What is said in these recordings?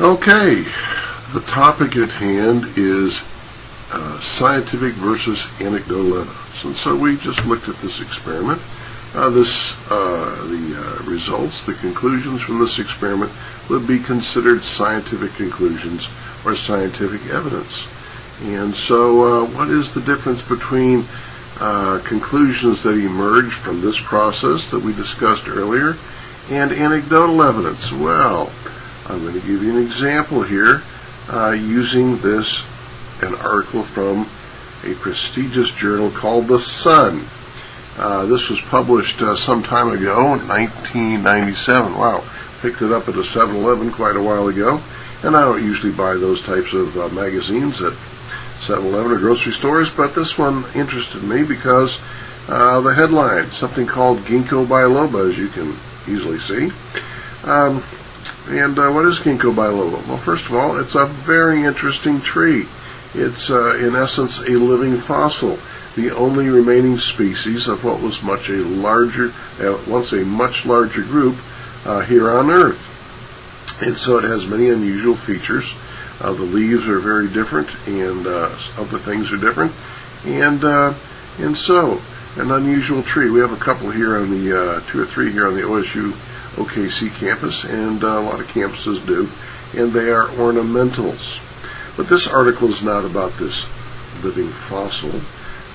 Okay, the topic at hand is scientific versus anecdotal evidence. And so we just looked at this experiment. The results, the conclusions from this experiment would be considered scientific conclusions or scientific evidence. And so what is the difference between conclusions that emerge from this process that we discussed earlier and anecdotal evidence? Well, I'm going to give you an example here using an article from a prestigious journal called The Sun. This was published some time ago, in 1997. Wow, picked it up at a 7-Eleven quite a while ago. And I don't usually buy those types of magazines at 7-Eleven or grocery stores, but this one interested me because the headline, something called Ginkgo biloba, as you can easily see. What is Ginkgo biloba? Well, first of all, it's a very interesting tree. It's, in essence, a living fossil, the only remaining species of what was once a much larger group here on Earth. And so it has many unusual features. The leaves are very different, and other things are different. And so, an unusual tree. We have a couple here on the, 2 or 3 here on the OSU OKC campus, and a lot of campuses do, and they are ornamentals. But this article is not about this living fossil,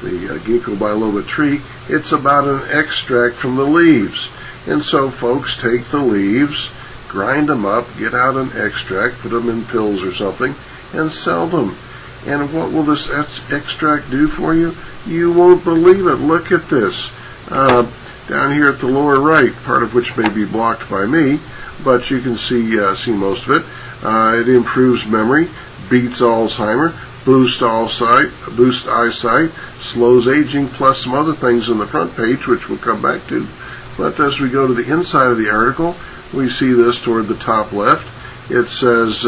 the Ginkgo biloba tree. It's about an extract from the leaves. And so folks take the leaves, grind them up, get out an extract, put them in pills or something, and sell them. And what will this extract do for you? You won't believe it. Look at this. Down here at the lower right, part of which may be blocked by me, but you can see most of it. It improves memory, beats Alzheimer, boosts eyesight, slows aging, plus some other things on the front page, which we'll come back to. But as we go to the inside of the article, we see this toward the top left. It says,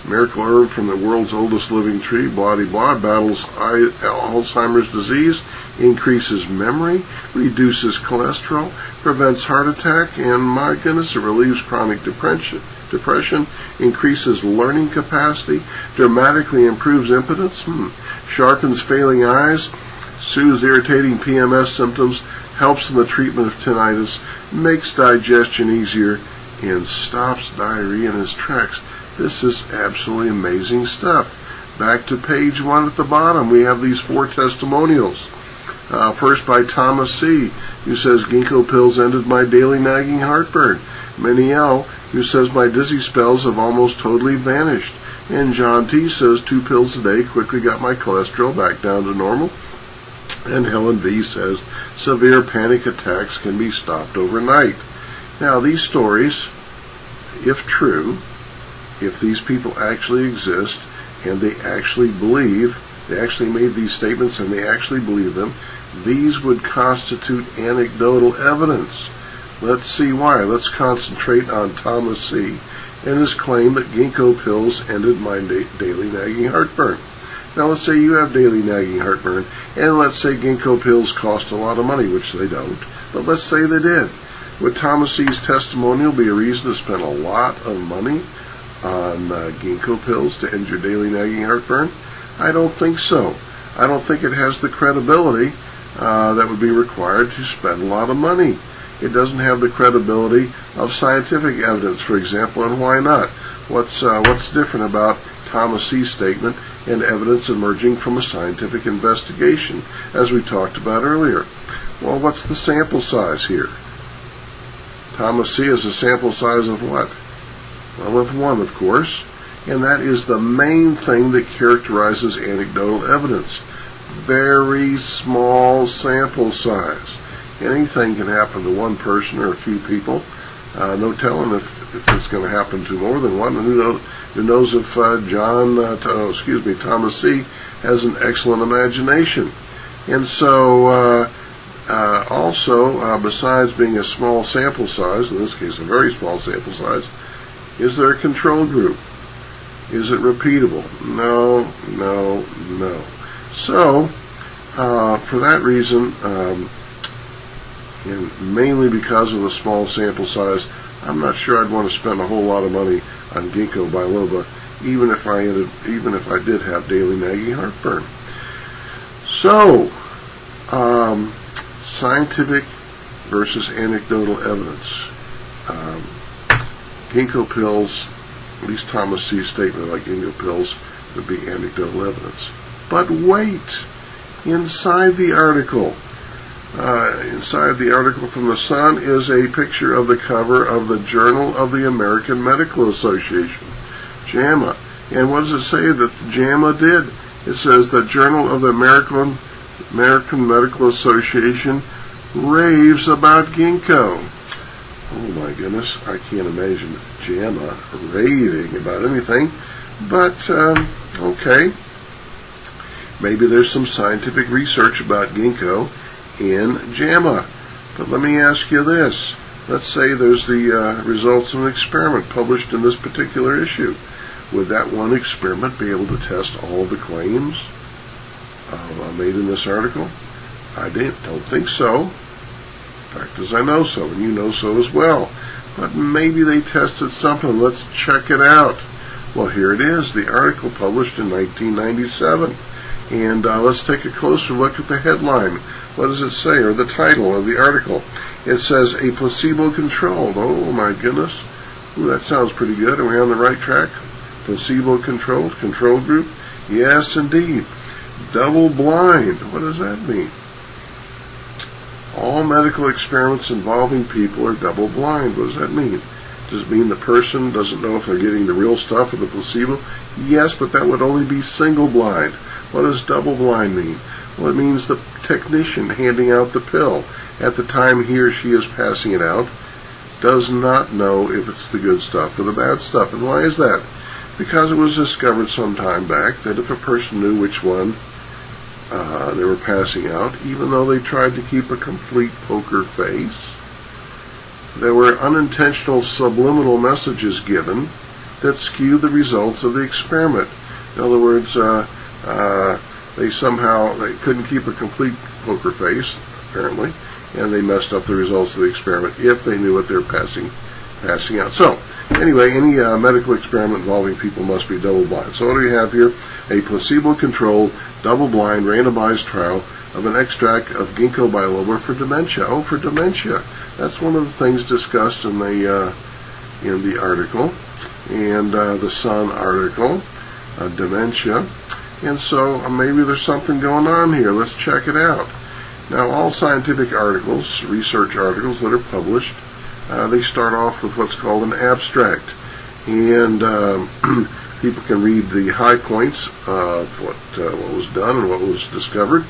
miracle herb from the world's oldest living tree, blah, blah, battles Alzheimer's disease, increases memory, reduces cholesterol, prevents heart attack, and my goodness, it relieves chronic depression, increases learning capacity, dramatically improves impotence, sharpens failing eyes, soothes irritating PMS symptoms, helps in the treatment of tinnitus, makes digestion easier, and stops diarrhea in its tracks. This is absolutely amazing stuff. Back to page 1 at the bottom, we have these 4 testimonials. First by Thomas C., who says, Ginkgo pills ended my daily nagging heartburn. Minnie L., who says, my dizzy spells have almost totally vanished. And John T. says, 2 pills a day quickly got my cholesterol back down to normal. And Helen B. says, severe panic attacks can be stopped overnight. Now, these stories, if true, if these people actually exist, and they actually made these statements and they actually believe them, these would constitute anecdotal evidence. Let's see why. Let's concentrate on Thomas C. and his claim that Ginkgo pills ended my daily nagging heartburn. Now let's say you have daily nagging heartburn, and let's say Ginkgo pills cost a lot of money, which they don't, but let's say they did. Would Thomas C.'s testimonial be a reason to spend a lot of money on Ginkgo pills to end your daily nagging heartburn? I don't think so. I don't think it has the credibility that would be required to spend a lot of money. It doesn't have the credibility of scientific evidence, for example, and why not? What's different about Thomas C.'s statement and evidence emerging from a scientific investigation, as we talked about earlier? Well, what's the sample size here? Thomas C. has a sample size of what? Well, of 1, of course, and that is the main thing that characterizes anecdotal evidence. Very small sample size. Anything can happen to one person or a few people. No telling if it's going to happen to more than one. And who knows if Thomas C. has an excellent imagination. And so, also, besides being a small sample size, in this case a very small sample size, is there a control group? Is it repeatable? No. So, for that reason, and mainly because of the small sample size, I'm not sure I'd want to spend a whole lot of money on ginkgo biloba, even if I did have daily nagging heartburn. So, scientific versus anecdotal evidence. Ginkgo pills, at least Thomas C's statement about ginkgo pills, would be anecdotal evidence. But wait! Inside the article from the Sun is a picture of the cover of the Journal of the American Medical Association, JAMA. And what does it say that JAMA did? It says the Journal of the American Medical Association raves about ginkgo. Oh my goodness, I can't imagine JAMA raving about anything. But, okay. Maybe there's some scientific research about ginkgo in JAMA. But let me ask you this. Let's say there's the results of an experiment published in this particular issue. Would that one experiment be able to test all the claims made in this article? I don't think so. In fact, as I know so, and you know so as well. But maybe they tested something. Let's check it out. Well, here it is, the article published in 1997. And let's take a closer look at the headline. What does it say, or the title of the article? It says, a placebo-controlled. Oh, my goodness. Ooh, that sounds pretty good. Are we on the right track? Placebo-controlled, control group? Yes, indeed. Double-blind. What does that mean? All medical experiments involving people are double-blind. What does that mean? Does it mean the person doesn't know if they're getting the real stuff or the placebo? Yes, but that would only be single-blind. What does double-blind mean? Well, it means the technician handing out the pill at the time he or she is passing it out does not know if it's the good stuff or the bad stuff. And why is that? Because it was discovered some time back that if a person knew which one they were passing out, even though they tried to keep a complete poker face, there were unintentional subliminal messages given that skew the results of the experiment. In other words, they couldn't keep a complete poker face, apparently, and they messed up the results of the experiment if they knew what they were passing out. So, anyway, any medical experiment involving people must be double-blind. So what do we have here? A placebo-controlled, double-blind, randomized trial of an extract of ginkgo biloba for dementia. Oh, for dementia. That's one of the things discussed in the article, and the Sun article, dementia. And so maybe there's something going on here. Let's check it out. Now, all scientific articles, research articles that are published, they start off with what's called an abstract. And people can read the high points of what was done and what was discovered,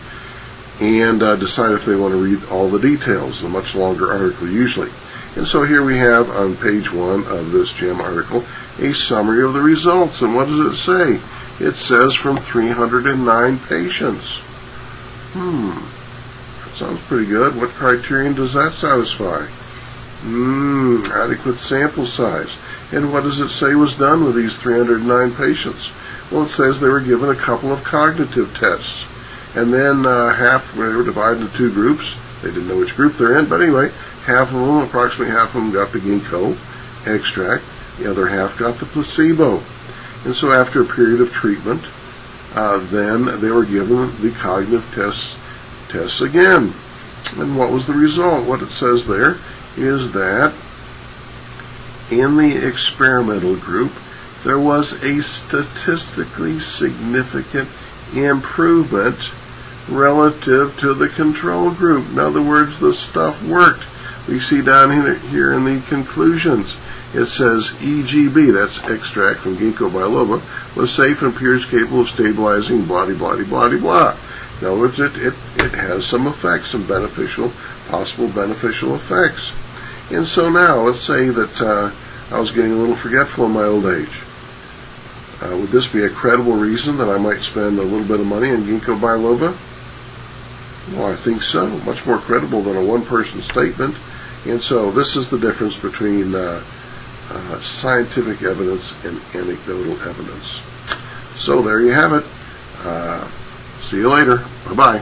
and decide if they want to read all the details, the much longer article usually. And so here we have on page 1 of this JAMA article a summary of the results. And what does it say? It says from 309 patients. That sounds pretty good. What criterion does that satisfy? Adequate sample size. And what does it say was done with these 309 patients? Well, it says they were given a couple of cognitive tests. And then they were divided into 2 groups. They didn't know which group they're in, but anyway, approximately half of them got the ginkgo extract. The other half got the placebo. And so after a period of treatment, then they were given the cognitive tests again. And what was the result? What it says there is that in the experimental group, there was a statistically significant improvement relative to the control group. In other words, the stuff worked. We see down here in the conclusions, it says EGB, that's extract from ginkgo biloba, was safe and appears capable of stabilizing blah, blah, blah, blah, blah. In other words, it has some effects, some possible beneficial effects. And so now, let's say that I was getting a little forgetful in my old age. Would this be a credible reason that I might spend a little bit of money on ginkgo biloba? Well, I think so. Much more credible than a one-person statement. And so this is the difference between scientific evidence and anecdotal evidence. So there you have it. See you later. Bye-bye.